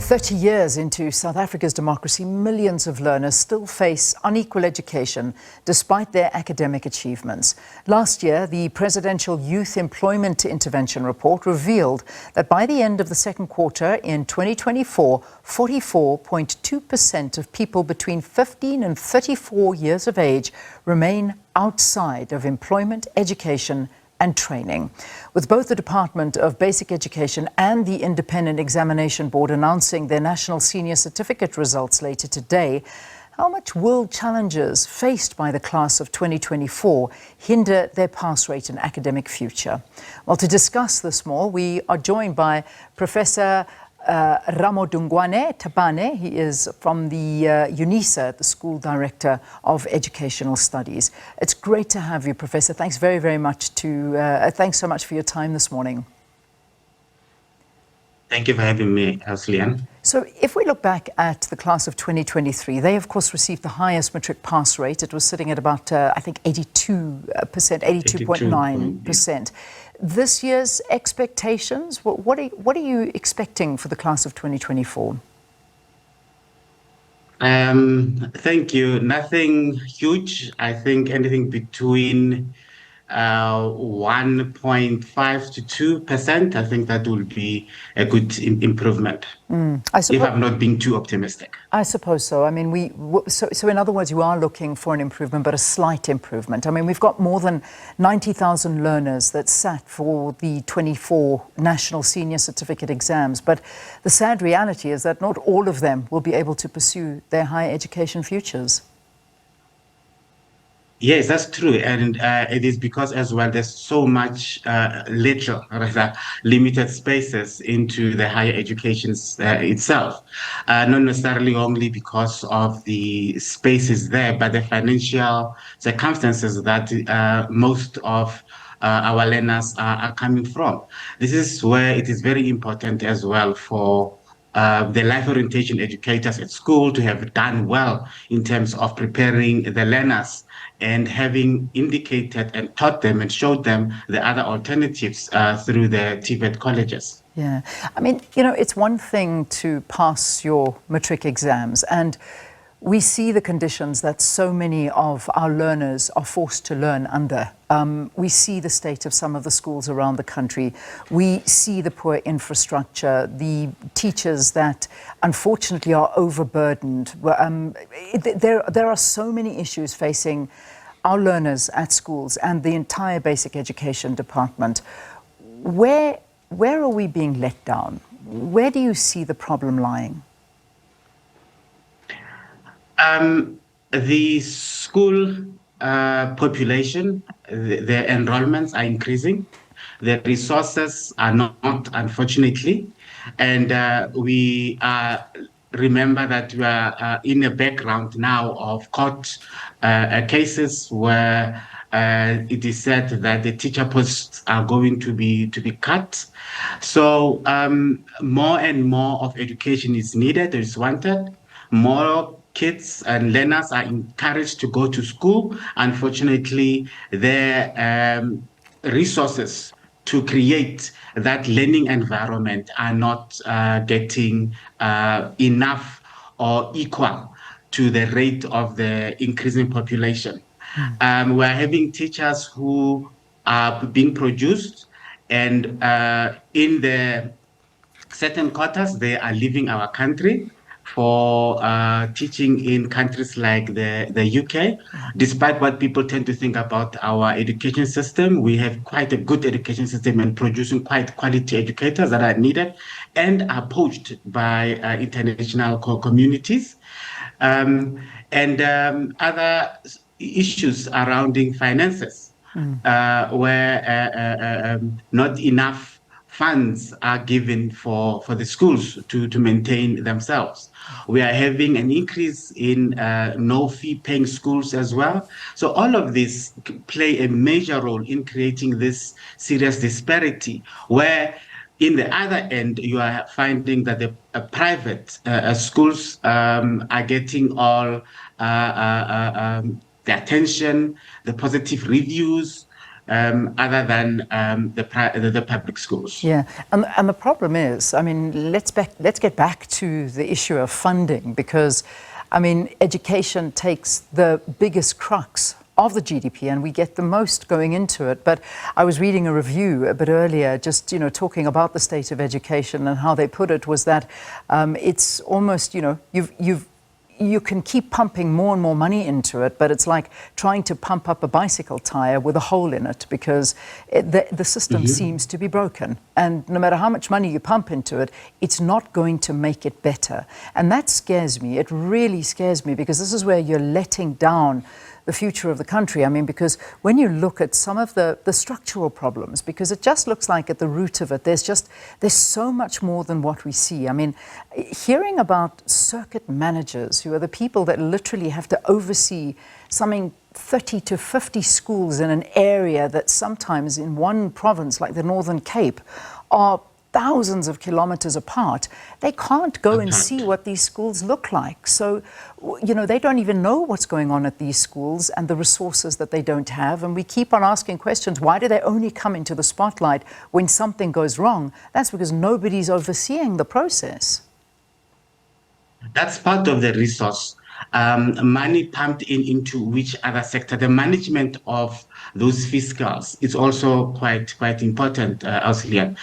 30 years into South Africa's democracy, millions of learners still face unequal education despite their academic achievements. Last year, the Presidential Youth Employment Intervention Report revealed that by the end of the second quarter in 2024, 44.2% of people between 15 and 34 years of age remain outside of employment, education, and training. With both the Department of Basic Education and the Independent Examination Board announcing their national senior certificate results later today, how much will challenges faced by the class of 2024 hinder their pass rate and academic future? Well, to discuss this more, we are joined by Professor Ramodungoane Tabane. He is from the UNISA, the School Director of Educational Studies. It's great to have you, Professor. Thanks very much thanks so much for your time this morning. Thank you for having me, Leanne. So if we look back at the class of 2023, they of course received the highest matric pass rate. It was sitting at about, I think, 82%, 82.9%. This year's expectations, what are you expecting for the class of 2024? Thank you. Nothing huge. I think anything between 1.5 to 2%. I think that will be a good improvement. If I'm not being too optimistic. I suppose so. I mean, so in other words, you are looking for an improvement, but a slight improvement. I mean, we've got more than 90,000 learners that sat for the 24 national senior certificate exams. But the sad reality is that not all of them will be able to pursue their higher education futures. Yes, that's true. And it is because as well, there's so much limited spaces into the higher education itself. Not necessarily only because of the spaces there, but the financial circumstances that most of our learners are coming from. This is where it is very important as well for the life orientation educators at school to have done well in terms of preparing the learners and having indicated and taught them and showed them the other alternatives through the TVET colleges. Yeah, I mean, you know, it's one thing to pass your matric exams, and we see the conditions that so many of our learners are forced to learn under. We see the state of some of the schools around the country. We see the poor infrastructure, the teachers that unfortunately are overburdened. There are so many issues facing our learners at schools and the entire basic education department. Where are we being let down? Where do you see the problem lying? The school population, the enrollments are increasing. The resources are not, unfortunately. And we remember that we are in a background now of court cases where it is said that the teacher posts are going to be cut. So more and more of education is needed, is wanted. More kids and learners are encouraged to go to school. Unfortunately, their resources to create that learning environment are not getting enough or equal to the rate of the increasing population. We're having teachers who are being produced, and in the certain quarters, they are leaving our country for teaching in countries like the UK. Despite what people tend to think about our education system, we have quite a good education system and producing quite quality educators that are needed and are poached by international communities. And other issues surrounding finances, where not enough funds are given for the schools to maintain themselves. We are having an increase in no-fee paying schools as well. So all of this play a major role in creating this serious disparity, where in the other end, you are finding that the private schools are getting all the attention, the positive reviews, other than the public schools. Yeah, and the problem is, I mean, let's get back to the issue of funding, because, I mean, education takes the biggest crux of the GDP, and we get the most going into it. But I was reading a review a bit earlier, just, you know, talking about the state of education, and how they put it was that it's almost, you know, you can keep pumping more and more money into it, but it's like trying to pump up a bicycle tire with a hole in it, because the system seems to be broken. And no matter how much money you pump into it, it's not going to make it better. And that scares me. It really scares me, because this is where you're letting down the future of the country. I mean, because when you look at some of the structural problems, because it just looks like at the root of it, there's so much more than what we see. I mean, hearing about circuit managers, who are the people that literally have to oversee something 30 to 50 schools in an area that sometimes in one province, like the Northern Cape, are thousands of kilometers apart, they can't go and see what these schools look like. So, you know, they don't even know what's going on at these schools and the resources that they don't have. And we keep on asking questions, why do they only come into the spotlight when something goes wrong? That's because nobody's overseeing the process. That's part of the resource. Money pumped into which other sector. The management of those fiscals is also quite important, Auslian.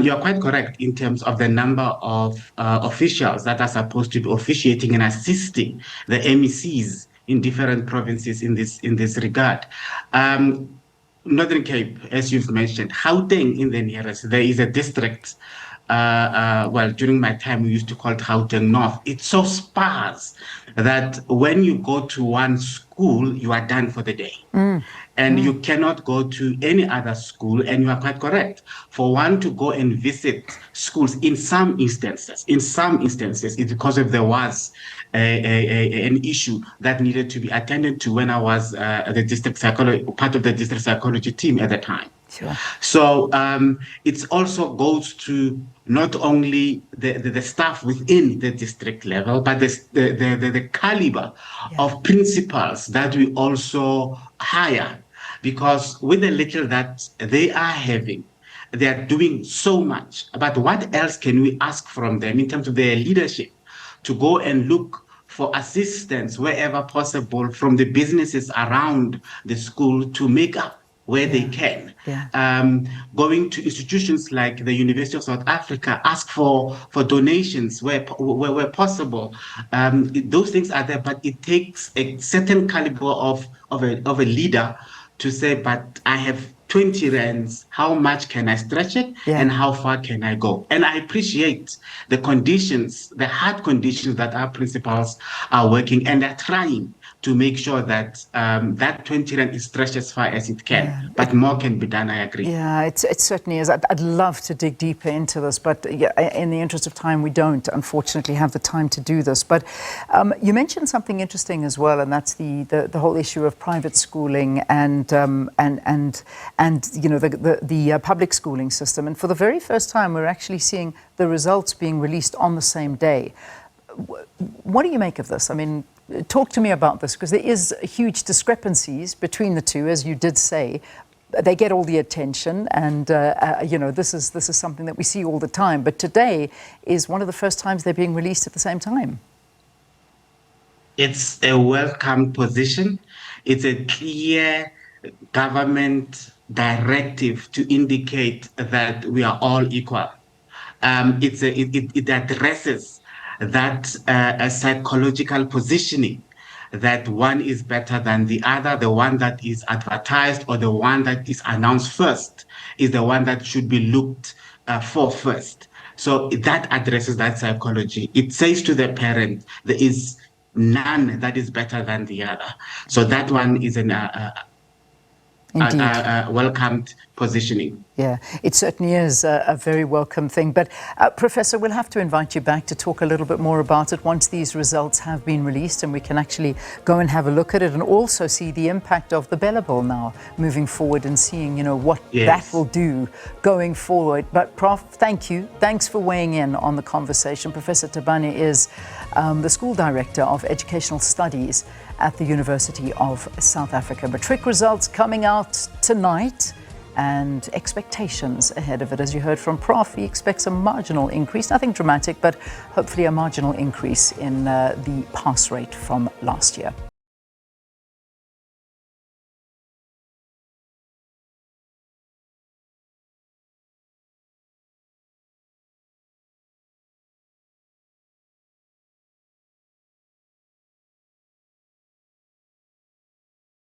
You're quite correct in terms of the number of officials that are supposed to be officiating and assisting the MECs in different provinces in this regard. Northern Cape, as you've mentioned, Gauteng in the nearest, there is a district. Well, during my time, we used to call it Gauteng North. It's so sparse that when you go to one school, you are done for the day. And you cannot go to any other school, and you are quite correct. For one to go and visit schools, in some instances, it's because if there was an issue that needed to be attended to when I was the district psychology, part of the district psychology team at the time. Sure. So it also goes to not only the staff within the district level, but the caliber of principals that we also hire, because with the little that they are having, they are doing so much. But what else can we ask from them in terms of their leadership to go and look for assistance wherever possible from the businesses around the school to make up where they can. Going to institutions like the University of South Africa, ask for donations where possible. Those things are there, but it takes a certain caliber of a leader to say, but I have 20 rands, how much can I stretch it and how far can I go? And I appreciate the conditions, the hard conditions that our principals are working, and they're trying to make sure that that 20 rand is stretched as far as it can. But more can be done, I agree. Yeah, it certainly is. I'd love to dig deeper into this, but in the interest of time, we don't, unfortunately, have the time to do this. But you mentioned something interesting as well, and that's the whole issue of private schooling and you know, the public schooling system. And for the very first time, we're actually seeing the results being released on the same day. What do you make of this? I mean, talk to me about this, because there is huge discrepancies between the two, as you did say. They get all the attention, and you know, this is something that we see all the time. But today is one of the first times they're being released at the same time. It's a welcome position. It's a clear government directive to indicate that we are all equal. It addresses that a psychological positioning, that one is better than the other, the one that is advertised or the one that is announced first is the one that should be looked for first. So that addresses that psychology. It says to the parent, there is none that is better than the other. So that one is an welcomed positioning. Yeah, it certainly is a very welcome thing. But Professor, we'll have to invite you back to talk a little bit more about it once these results have been released and we can actually go and have a look at it and also see the impact of the Bella Bill now moving forward and seeing, what that will do going forward. But Prof, thank you. Thanks for weighing in on the conversation. Professor Tabane is the School Director of Educational Studies at the University of South Africa. Matric results coming out tonight, and expectations ahead of it. As you heard from Prof, he expects a marginal increase, nothing dramatic, but hopefully a marginal increase in the pass rate from last year.